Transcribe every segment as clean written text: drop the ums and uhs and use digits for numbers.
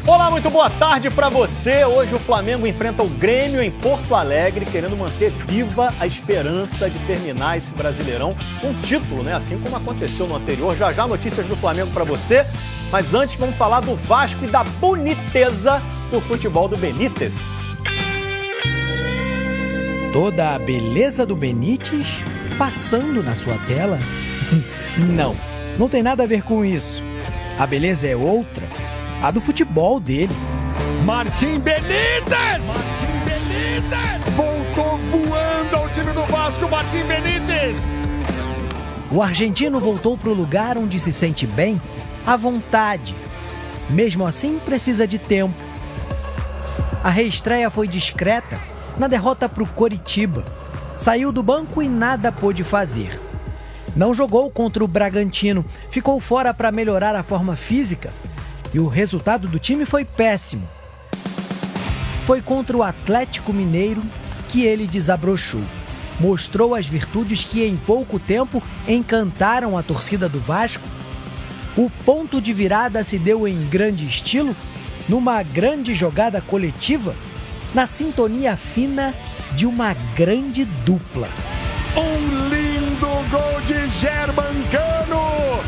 Olá, muito boa tarde para você. Hoje o Flamengo enfrenta o Grêmio em Porto Alegre, querendo manter viva a esperança de terminar esse Brasileirão com título, né? Assim como aconteceu no anterior. Já já notícias do Flamengo para você. Mas antes vamos falar do Vasco e da boniteza do futebol do Benítez. Toda a beleza do Benítez passando na sua tela? Não tem nada a ver com isso. A beleza é outra, a do futebol dele. Martim Benítez! Voltou voando ao time do Vasco, Martim Benítez! O argentino voltou para o lugar onde se sente bem, à vontade. Mesmo assim, precisa de tempo. A reestreia foi discreta na derrota para o Coritiba. Saiu do banco e nada pôde fazer. Não jogou contra o Bragantino, ficou fora para melhorar a forma física e o resultado do time foi péssimo. Foi contra o Atlético Mineiro que ele desabrochou. Mostrou as virtudes que em pouco tempo encantaram a torcida do Vasco. O ponto de virada se deu em grande estilo, numa grande jogada coletiva, na sintonia fina de uma grande dupla. Um lindo gol de Germancano!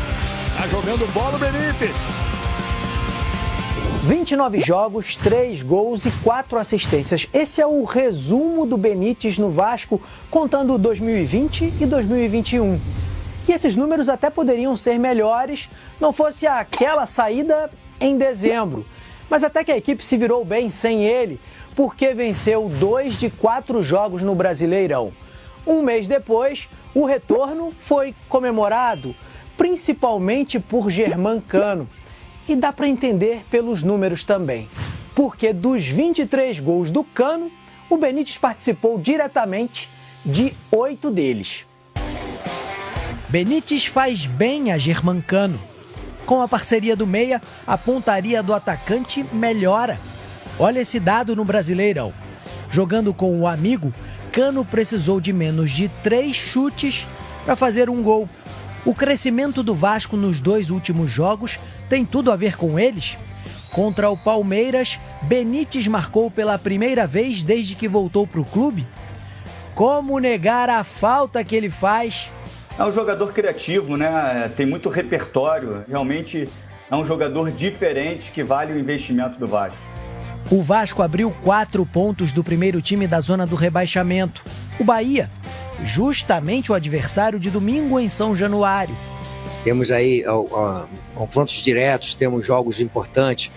Tá jogando bola o Benítez. 29 jogos, 3 gols e 4 assistências. Esse é o resumo do Benítez no Vasco, contando 2020 e 2021. E esses números até poderiam ser melhores, não fosse aquela saída em dezembro. Mas até que a equipe se virou bem sem ele, porque venceu 2 de 4 jogos no Brasileirão. Um mês depois, o retorno foi comemorado, principalmente por Germancano. E dá para entender pelos números também, porque dos 23 gols do Cano, o Benítez participou diretamente de 8 deles. Benítez faz bem a Germancano. Com a parceria do meia, a pontaria do atacante melhora. Olha esse dado no Brasileirão. Jogando com o amigo, Cano precisou de menos de 3 chutes para fazer um gol. O crescimento do Vasco nos 2 últimos jogos tem tudo a ver com eles. Contra o Palmeiras, Benítez marcou pela primeira vez desde que voltou para o clube. Como negar a falta que ele faz? É um jogador criativo, né? Tem muito repertório. Realmente é um jogador diferente que vale o investimento do Vasco. O Vasco abriu 4 pontos do primeiro time da zona do rebaixamento, o Bahia, justamente o adversário de domingo em São Januário. Temos aí confrontos diretos, temos jogos importantes.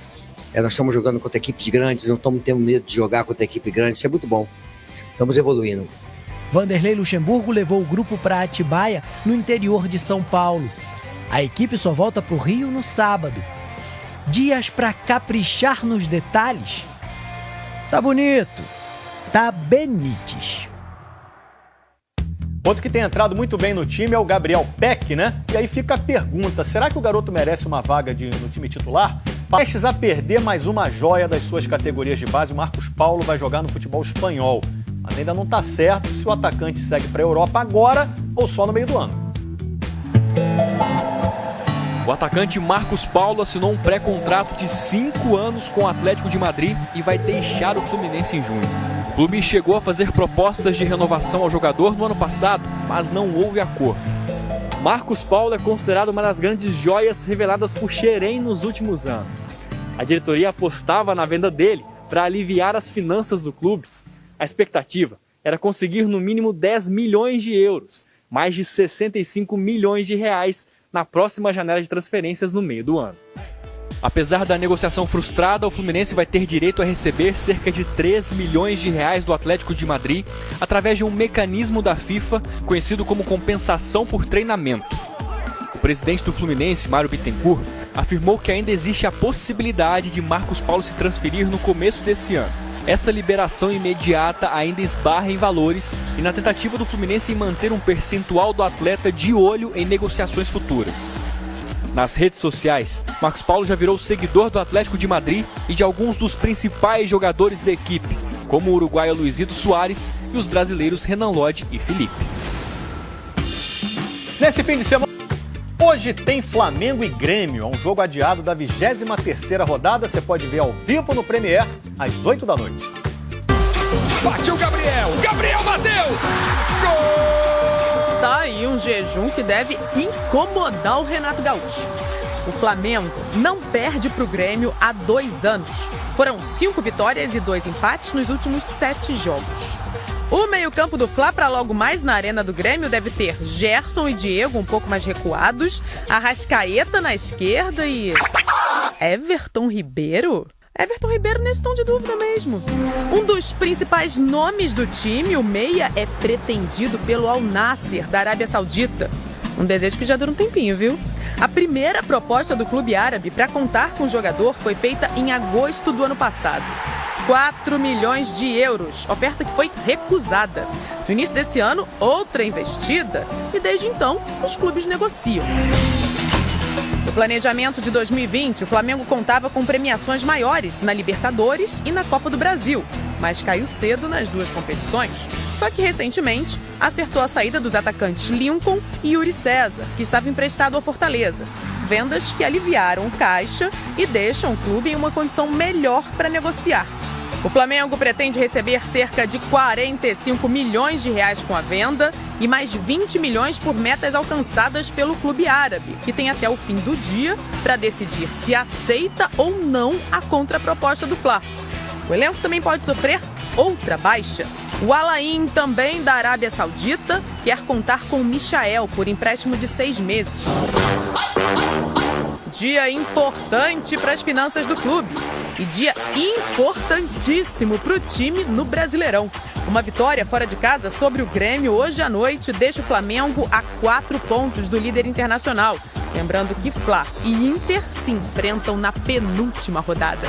Nós estamos jogando contra equipes grandes, não estamos tendo medo de jogar contra equipe grande, isso é muito bom. Estamos evoluindo. Vanderlei Luxemburgo levou o grupo para Atibaia, no interior de São Paulo. A equipe só volta para o Rio no sábado. Dias para caprichar nos detalhes. Tá bonito, tá Benítez. Outro que tem entrado muito bem no time é o Gabriel Peck, né? E aí fica a pergunta, será que o garoto merece uma vaga no time titular? Prestes a perder mais uma joia das suas categorias de base, o Marcos Paulo vai jogar no futebol espanhol. Mas ainda não está certo se o atacante segue para a Europa agora ou só no meio do ano. O atacante Marcos Paulo assinou um pré-contrato de 5 anos com o Atlético de Madrid e vai deixar o Fluminense em junho. O clube chegou a fazer propostas de renovação ao jogador no ano passado, mas não houve acordo. Marcos Paulo é considerado uma das grandes joias reveladas por Xerém nos últimos anos. A diretoria apostava na venda dele para aliviar as finanças do clube. A expectativa era conseguir no mínimo 10 milhões de euros, mais de 65 milhões de reais, na próxima janela de transferências no meio do ano. Apesar da negociação frustrada, o Fluminense vai ter direito a receber cerca de 3 milhões de reais do Atlético de Madrid através de um mecanismo da FIFA conhecido como compensação por treinamento. O presidente do Fluminense, Mário Bittencourt, afirmou que ainda existe a possibilidade de Marcos Paulo se transferir no começo desse ano. Essa liberação imediata ainda esbarra em valores e na tentativa do Fluminense em manter um percentual do atleta de olho em negociações futuras. Nas redes sociais, Marcos Paulo já virou seguidor do Atlético de Madrid e de alguns dos principais jogadores da equipe, como o uruguaio Luizito Soares e os brasileiros Renan Lodge e Felipe. Nesse fim de semana... Hoje tem Flamengo e Grêmio, é um jogo adiado da 23ª rodada. Você pode ver ao vivo no Premiere, às 8 da noite. Bateu o Gabriel bateu! Gol! Tá aí um jejum que deve incomodar o Renato Gaúcho. O Flamengo não perde para o Grêmio há 2 anos. Foram 5 vitórias e 2 empates nos últimos 7 jogos. O meio-campo do Fla, para logo mais na arena do Grêmio, deve ter Gerson e Diego um pouco mais recuados, Arrascaeta na esquerda e... Everton Ribeiro? Everton Ribeiro nesse tom de dúvida mesmo. Um dos principais nomes do time, o meia, é pretendido pelo Al Nassr, da Arábia Saudita. Um desejo que já dura um tempinho, viu? A primeira proposta do clube árabe para contar com o jogador foi feita em agosto do ano passado. 4 milhões de euros, oferta que foi recusada. No início desse ano, outra investida e desde então os clubes negociam. No planejamento de 2020, o Flamengo contava com premiações maiores na Libertadores e na Copa do Brasil, mas caiu cedo nas 2 competições. Só que recentemente acertou a saída dos atacantes Lincoln e Yuri César, que estava emprestado ao Fortaleza. Vendas que aliviaram o caixa e deixam o clube em uma condição melhor para negociar. O Flamengo pretende receber cerca de 45 milhões de reais com a venda e mais 20 milhões por metas alcançadas pelo clube árabe, que tem até o fim do dia para decidir se aceita ou não a contraproposta do Fla. O elenco também pode sofrer outra baixa. O Al Ain, também da Arábia Saudita, quer contar com o Michael por empréstimo de 6 meses. Dia importante para as finanças do clube e dia importantíssimo para o time no Brasileirão. Uma vitória fora de casa sobre o Grêmio hoje à noite deixa o Flamengo a 4 pontos do líder internacional. Lembrando que Fla e Inter se enfrentam na penúltima rodada.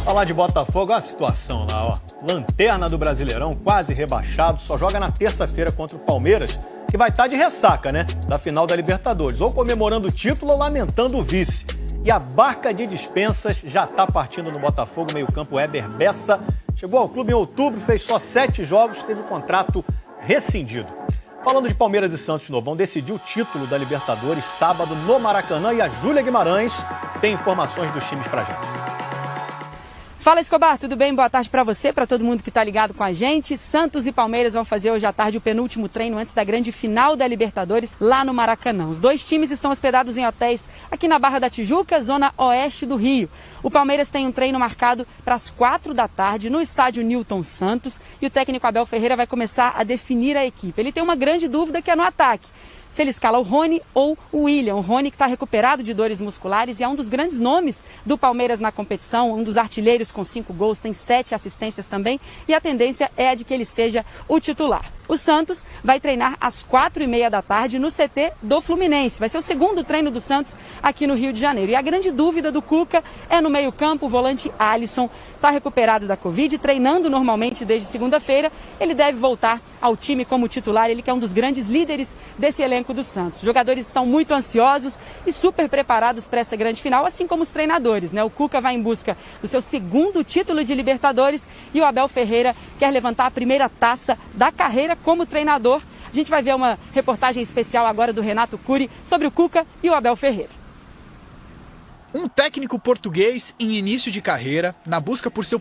Falar de Botafogo, olha a situação lá, ó. Lanterna do Brasileirão, quase rebaixado, só joga na terça-feira contra o Palmeiras, que vai estar de ressaca, né? Da final da Libertadores, ou comemorando o título ou lamentando o vice. E a barca de dispensas já está partindo no Botafogo, meio-campo Éber Bessa. Chegou ao clube em outubro, fez só 7 jogos, teve o contrato rescindido. Falando de Palmeiras e Santos de novo, vão decidir o título da Libertadores sábado no Maracanã e a Júlia Guimarães tem informações dos times pra gente. Fala, Escobar, tudo bem? Boa tarde para você, para todo mundo que está ligado com a gente. Santos e Palmeiras vão fazer hoje à tarde o penúltimo treino antes da grande final da Libertadores lá no Maracanã. Os 2 times estão hospedados em hotéis aqui na Barra da Tijuca, zona oeste do Rio. O Palmeiras tem um treino marcado para as 4 da tarde no estádio Newton Santos e o técnico Abel Ferreira vai começar a definir a equipe. Ele tem uma grande dúvida que é no ataque. Se ele escala o Rony ou o William. O Rony que está recuperado de dores musculares e é um dos grandes nomes do Palmeiras na competição, um dos artilheiros com 5 gols, tem 7 assistências também e a tendência é a de que ele seja o titular. O Santos vai treinar às 4h30 da tarde no CT do Fluminense. Vai ser o segundo treino do Santos aqui no Rio de Janeiro. E a grande dúvida do Cuca é no meio-campo, o volante Alisson está recuperado da Covid, treinando normalmente desde segunda-feira. Ele deve voltar ao time como titular, ele que é um dos grandes líderes desse elenco do Santos. Os jogadores estão muito ansiosos e super preparados para essa grande final, assim como os treinadores, né? O Cuca vai em busca do seu segundo título de Libertadores e o Abel Ferreira quer levantar a primeira taça da carreira como treinador. A gente vai ver uma reportagem especial agora do Renato Cury sobre o Cuca e o Abel Ferreira. Um técnico português em início de carreira, na busca por seu